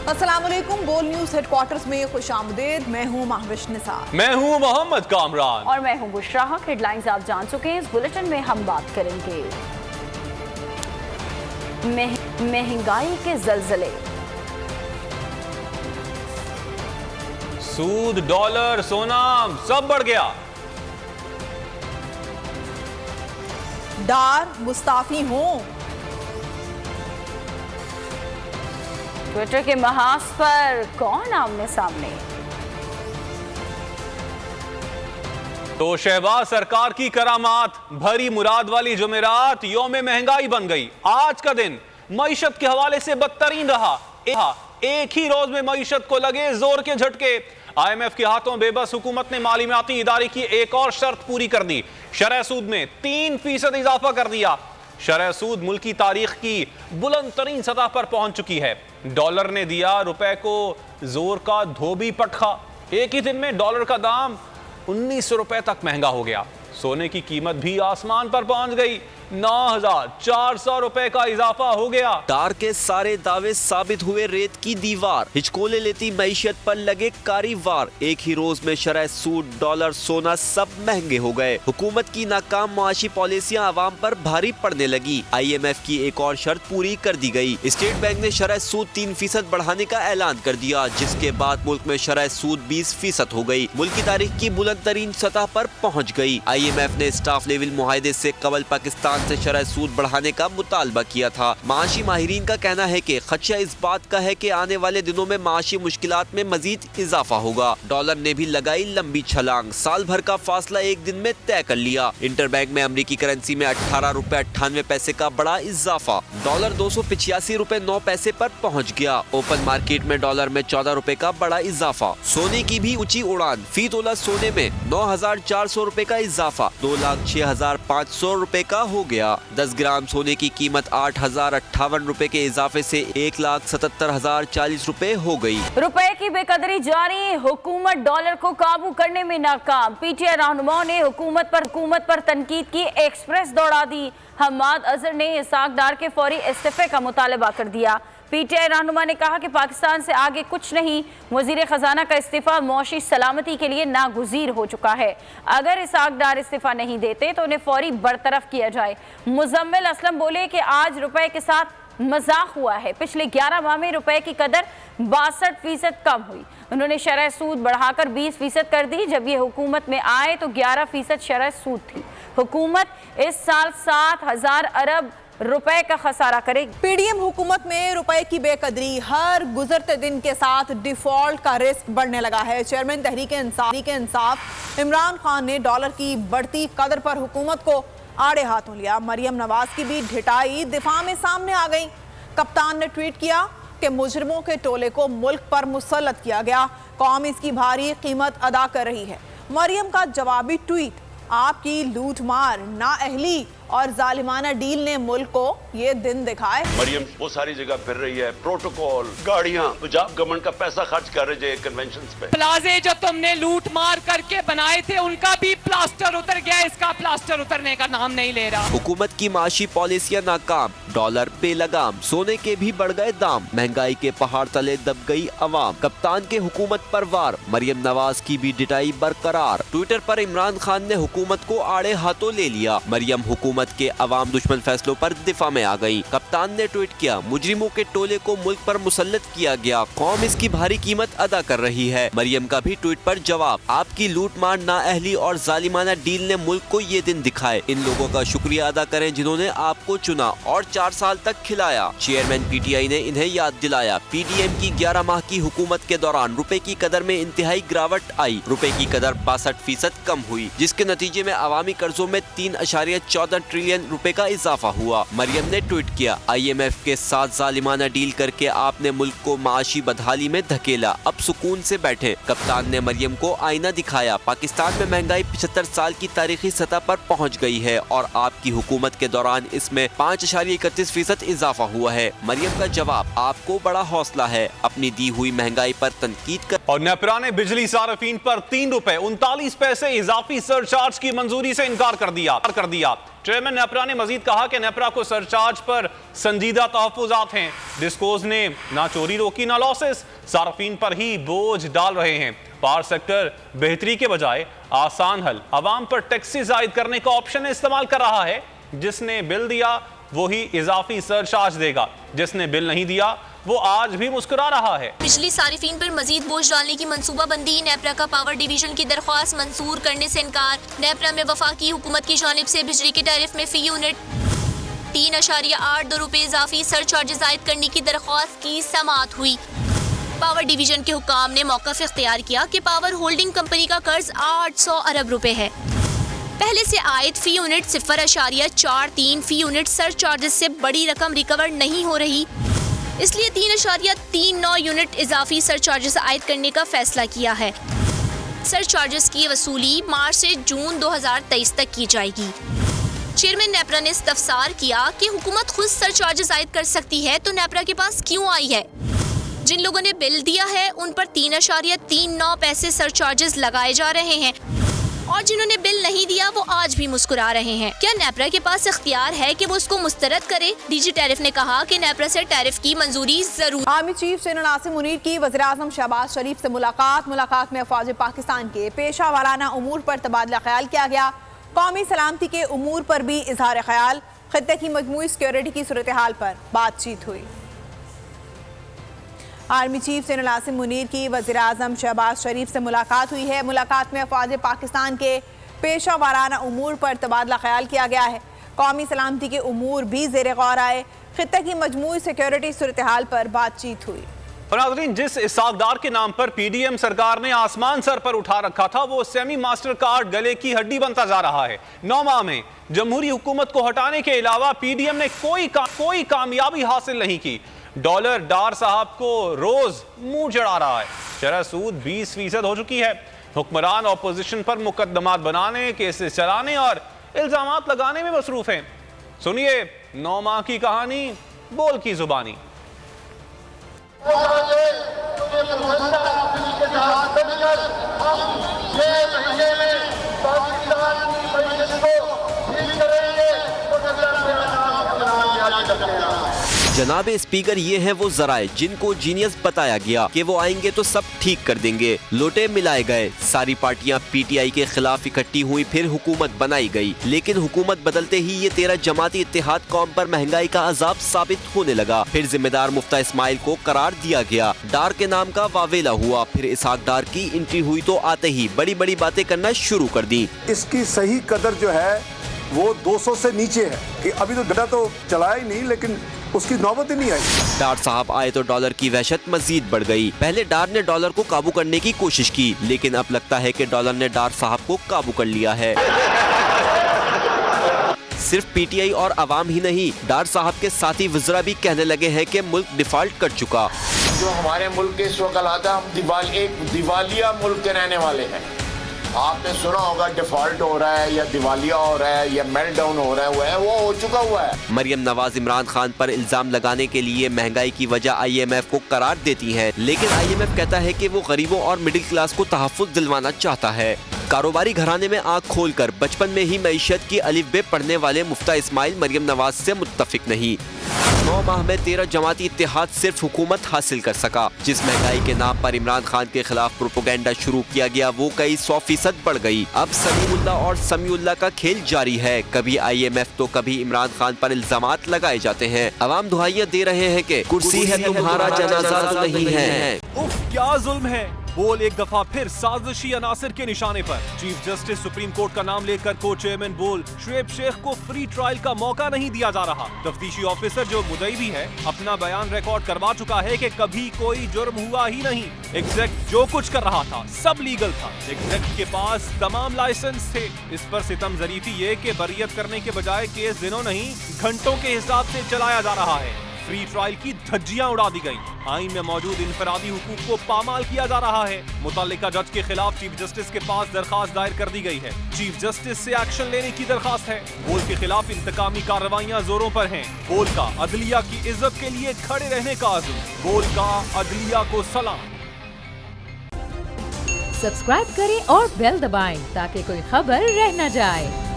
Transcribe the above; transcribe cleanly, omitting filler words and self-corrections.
अस्सलामुअलैकुम। बोल news headquarters में खुशामदीद। मैं हूँ महविश निसार। मैं हूँ मोहम्मद कामरान और मैं हूँ बुशरा हक। हेडलाइंस आप जान चुके हैं। इस बुलेटिन में हम बात करेंगे महंगाई के जलजले, सूद, डॉलर, सोना सब बढ़ गया। डार मुस्ताफी हूँ। ट्विटर के महाज पर कौन आमने सामने। तो शहबाज सरकार की करामात, भरी मुराद वाली जुमेरात यौम महंगाई बन गई। आज का दिन मईशत के हवाले से बदतरीन रहा। एक ही रोज में मईशत को लगे जोर के झटके। IMF के हाथों बेबस हुकूमत ने मालियाती इदारे की एक और शर्त पूरी कर दी। शरह सूद में 3% इजाफा कर दिया। शरह सूद मुल्क की तारीख की बुलंद तरीन सतह पर पहुंच चुकी है। डॉलर ने दिया रुपए को जोर का धोबी पटखा। एक ही दिन में डॉलर का दाम 1900 रुपए तक महंगा हो गया। सोने की कीमत भी आसमान पर पहुंच गई। 9400 रुपए का इजाफा हो गया। डार के सारे दावे साबित हुए रेत की दीवार। हिचकोले लेती मईशत पर लगे कारीवार। एक ही रोज में शरह सूद, डॉलर, सोना सब महंगे हो गए। हुकूमत की नाकाम मुआशी पॉलिसियां आवाम पर भारी पड़ने लगी। IMF की एक और शर्त पूरी कर दी गई। स्टेट बैंक ने शरह सूद 3% बढ़ाने का ऐलान कर दिया, जिसके बाद मुल्क में शरह सूद 20% हो गई। मुल्क की तारीख की बुलंद तरीन सतह पर पहुँच गई। IMF ने स्टाफ लेवल मुआहदे से कबल पाकिस्तान से शरह सूद बढ़ाने का मुतालबा किया था। माशी माहिरीन का कहना है कि खदशा इस बात का है कि आने वाले दिनों में माशी मुश्किलात में मजीद इजाफा होगा। डॉलर ने भी लगाई लंबी छलांग। साल भर का फासला एक दिन में तय कर लिया। इंटरबैंक में अमरीकी करेंसी में 18 रुपए 98 पैसे का बड़ा इजाफा। डॉलर 285 रुपए 9 पैसे पर पहुँच गया। ओपन मार्केट में डॉलर में 14 रुपए का बड़ा इजाफा। सोने की भी ऊंची उड़ान। फी तोला सोने में 9400 रुपए का इजाफा 2,06,500 रुपए का हो गया। 10 ग्राम सोने की कीमत 8,058 रुपए के इजाफे से 1,77,040 रुपए हो गई। रुपए की बेकदरी जारी। हुकूमत डॉलर को काबू करने में नाकाम। PTI रहनुमाओं ने हुकूमत पर तनकीद की एक्सप्रेस दौड़ा दी। हम्माद अजहर ने इसाक डार के फौरी इस्तीफे का मुतालबा कर दिया। PTI रहनुमा ने कहा कि पाकिस्तान से आगे कुछ नहीं। वजीर खजाना का इस्तीफा मुआशी सलामती के लिए नागुज़ीर हो चुका है। अगर इसाक डार इस्तीफा नहीं देते तो उन्हें फौरी बरतरफ किया जाए। मुजम्मिल असलम बोले कि आज रुपए के साथ मजाक हुआ है। पिछले 11 माह में रुपए की कदर 62% कम हुई। उन्होंने शरह सूद बढ़ाकर 20% कर दी। जब ये हुकूमत में आए तो 11% शरह सूद थी। हुकूमत इस साल 7,000 अरब रुपए का खसारा करेगी। PDM हुकूमत में रुपए की बेकदरी हर गुजरते दिन के साथ डिफॉल्ट का रिस्क बढ़ने लगा है। चेयरमैन तहरीक इंसाफ इमरान खान ने डॉलर की बढ़ती कदर पर हुकूमत को आड़े हाथों लिया। मरियम नवाज की भी ढिठाई दिफा में सामने आ गई। कप्तान ने ट्वीट किया कि मुजरिमों के टोले को मुल्क पर मुसल्लत किया गया। कौम इसकी भारी कीमत अदा कर रही है। मरियम का जवाबी ट्वीट, आपकी लूट मार, नाअहली और जालिमाना डील ने मुल्क को ये दिन दिखाए। मरियम वो सारी जगह फिर रही है, प्रोटोकॉल, गाड़ियां, पंजाब गवर्नमेंट का पैसा खर्च कर रहे हैं कन्वेंशंस पे। प्लाजे जो तुमने लूट मार करके बनाए थे उनका भी प्लास्टर उतर गया। इसका प्लास्टर उतरने का नाम नहीं ले रहा। हुकूमत की माशी पॉलिसियां नाकाम। डॉलर बेलगाम। सोने के भी बढ़ गए दाम। महंगाई के पहाड़ तले दब गई अवाम। कप्तान के हुकूमत पर वार। मरियम नवाज की भी डिटाई बरकरार। ट्विटर पर इमरान खान ने हुकूमत को आड़े हाथों ले लिया। मरियम हुकूमत के अवाम दुश्मन फैसलों पर दिफा में आ गई। कप्तान ने ट्वीट किया, मुजरिमों के टोले को मुल्क पर मुसल्लत किया गया। कौम इसकी भारी कीमत अदा कर रही है। मरियम का भी ट्वीट पर जवाब, आपकी लूट मार, नाअहली और जालिमाना डील ने मुल्क को ये दिन दिखाए। इन लोगों का शुक्रिया अदा करें जिन्होंने आपको चुना और 4 साल तक खिलाया। चेयरमैन PTI ने इन्हें याद दिलाया। PDM की 11 माह की हुकूमत के दौरान रुपए की कदर में इंतहाई गिरावट आई। रुपए की कदर 62% कम हुई, जिसके नतीजे में अवामी कर्जों में 3.14 ट्रिलियन रुपए का इजाफा हुआ। मरियम ने ट्वीट किया, IMF के साथ जालिमाना डील करके आपने मुल्क को माशी बदहाली में धकेला। अब सुकून से बैठे। कप्तान ने मरियम को आईना दिखाया। पाकिस्तान में महंगाई 75 साल की तारीखी सतह पर पहुंच गई है और आपकी हुकूमत के दौरान इसमें 5.31% इजाफा हुआ है। मरियम का जवाब, आपको बड़ा हौसला है। अपनी दी हुई महंगाई पर तनकीद कर। और नेपरा ने बिजली सार्फिन पर 3 रुपए 39 पैसे इजाफी सरचार्ज की मंजूरी से इनकार कर दिया। चेयरमैन नेपरा ने मजीद कहा कि नेपरा को सरचार्ज पर संजीदा तहफ्फुज़ात हैं। डिस्कोज ने ना चोरी रोकी ना लॉसेस, सार्फिन पर ही बोझ डाल रहे हैं। पावर सेक्टर बेहतरी के बजाय आसान हल अवाम पर टैक्सी जायद करने का ऑप्शन इस्तेमाल कर रहा है। जिसने बिल दिया वही इजाफी सरचार्ज देगा, जिसने बिल नहीं दिया वो आज भी मुस्कुरा रहा है। बिजली सारिफीन पर मजीद बोझ डालने की मनसूबाबंदी, नेपरा का पावर डिवीजन की दरख्वास्त मंजूर करने से इनकार। नेपरा में वफाकी हुकूमत की जानिब से बिजली के टैरिफ में फी यूनिट 3.82 रुपए इजाफी सरचार्जेस आयद करने की दरख्वास्त की समाअत हुई। पावर डिवीजन के हुकाम ने मौक़िफ़ इख्तियार किया कि पावर होल्डिंग कंपनी का कर्ज 800 अरब रुपए है। पहले से आयद फी यूनिट 0.43 फी यूनिट सरचार्जेस से बड़ी रकम रिकवर नहीं हो रही, इसलिए 3.39 यूनिट इजाफी सरचार्जेस आयद करने का फैसला किया है। सरचार्जेस की वसूली मार्च से जून 2023 तक की जाएगी। चेयरमैन नेपरा ने इस्तफसार किया कि हुकूमत खुद सरचार्जेस आयद कर सकती है तो नेपरा के पास क्यों आई है। जिन लोगों ने बिल दिया है उन पर 3.39 पैसे सरचार्जेस लगाए जा रहे हैं और जिन्होंने बिल नहीं दिया वो आज भी मुस्कुरा रहे हैं। क्या नेपरा के पास इख्तियार है कि वो उसको मुस्तरद करे? डीजी टैरिफ ने कहा कि नेपरा से टैरिफ की मंजूरी जरूर। Army chief general Asim Munir की वज़ीर-ए-आज़म शहबाज शरीफ से मुलाकात में फौज पाकिस्तान के पेशा वाराना उमूर पर तबादला ख्याल किया गया। कौमी सलामती के उमूर पर भी इजहार ख्याल, खित्ते की मजमूई सिक्योरिटी की सूरत हाल पर बातचीत हुई। Army chief general Asim Munir की वज़ीर-ए-आज़म शहबाज शरीफ से मुलाकात हुई है। मुलाकात में फौज पाकिस्तान के पेशा वाराना उमूर पर तबादला ख्याल किया गया है। कौमी सलामती के उमूर भी ज़ेर गौर आए। खित्ते की मजमूई सिक्योरिटी सूरत हाल पर बातचीत हुई। नाज़रीन, जिस इसाकदार के नाम पर पीडीएम सरकार ने आसमान सर पर उठा रखा था वो सेमी मास्टर कार्ड गले की हड्डी बनता जा रहा है। 9 माह में जमहूरी हुकूमत को हटाने के अलावा पीडीएम ने कोई कामयाबी हासिल नहीं की। डॉलर डार साहब को रोज मुंह चढ़ा रहा है। शरह सूद 20% हो चुकी है। हुक्मरान ऑपोजिशन पर मुकदमात बनाने, केसेस चलाने और इल्जामात लगाने में मसरूफ हैं। सुनिए 9 माह की कहानी, बोल की जुबानी। जनाब स्पीकर, ये हैं वो जराए जिनको जीनियस बताया गया कि वो आएंगे तो सब ठीक कर देंगे। लोटे मिलाए गए, सारी पार्टियां पीटीआई के खिलाफ इकट्ठी हुई, फिर हुकूमत बनाई गई। लेकिन हुकूमत बदलते ही ये 13 जमाती इत्तेहाद कौम पर महंगाई का अजाब साबित होने लगा। फिर जिम्मेदार मुफ्ता इस्माइल को करार दिया गया। डार के नाम का वावेला हुआ। फिर इसहाक डार की एंट्री हुई तो आते ही बड़ी बड़ी बातें करना शुरू कर दी। इसकी सही कदर जो है वो 200 से नीचे है कि अभी तो गड्ढा तो चलाया ही नहीं, लेकिन उसकी नौबत ही नहीं आई। डार साहब आए तो डॉलर की वहशत मजीद बढ़ गई। पहले डार ने डॉलर को काबू करने की कोशिश की, लेकिन अब लगता है कि डॉलर ने डार साहब को काबू कर लिया है। सिर्फ पीटीआई और अवाम ही नहीं, डार साहब के साथी वज़रा भी कहने लगे हैं कि मुल्क डिफॉल्ट कर चुका। जो हमारे मुल्क के इस वक्त हालात है, हम एक दिवालिया मुल्क के रहने वाले हैं। आपने सुना होगा डिफॉल्ट हो रहा है या दिवालिया हो रहा है या मेल्टडाउन हो रहा है, वो हो चुका हुआ है। मरियम नवाज इमरान खान पर इल्जाम लगाने के लिए महंगाई की वजह IMF को करार देती है, लेकिन IMF कहता है कि वो गरीबों और मिडिल क्लास को तहफ़्फ़ुज़ दिलवाना चाहता है। कारोबारी घराने में आँख खोलकर बचपन में ही मईशत की अलिफ बे पढ़ने वाले मुफ्ता इस्माइल मरियम नवाज से मुत्तफिक नहीं। 9 माह में 13 जमाती इत्तेहाद सिर्फ हुकूमत हासिल कर सका। जिस महंगाई के नाम पर इमरान खान के खिलाफ प्रोपेगेंडा शुरू किया गया वो कई 100% बढ़ गई। अब समीउल्लाह और समीउल्लाह का खेल जारी है। कभी IMF तो कभी इमरान खान पर इल्जामात लगाए जाते हैं। अवाम दुहाइयां दे रहे हैं कि कुर्सी है तुम्हारा जनाजा तो नहीं है। उफ, क्या जुल्म है। बोल एक दफा फिर साजिशी अनासिर के निशाने पर। चीफ जस्टिस सुप्रीम कोर्ट का नाम लेकर को चेयरमैन बोल शुएब शेख को फ्री ट्रायल का मौका नहीं दिया जा रहा। तफ्तीशी ऑफिसर जो मुद्दई भी है अपना बयान रिकॉर्ड करवा चुका है कि कभी कोई जुर्म हुआ ही नहीं। एग्जैक्ट जो कुछ कर रहा था सब लीगल था। एग्जैक्ट के पास तमाम लाइसेंस थे। इस पर सितम जरीफी ये कि बरियत करने के बजाय केस दिनों नहीं घंटों के हिसाब से चलाया जा रहा है। फ्री ट्रायल की धज्जियां उड़ा दी गई। आईन में मौजूद इनफरादी हुकूक को पामाल किया जा रहा है। मुतल्लिका जज के खिलाफ चीफ जस्टिस के पास दरखास्त दायर कर दी गई है। चीफ जस्टिस से एक्शन लेने की दरखास्त है। बोल के खिलाफ इंतकामी कार्रवाइयां जोरों पर हैं। बोल का अदलिया की इज्जत के लिए खड़े रहने का अज़्म। बोल का अदलिया को सलाम। सब्सक्राइब करें और बेल दबाएं ताकि कोई खबर रह न जाए।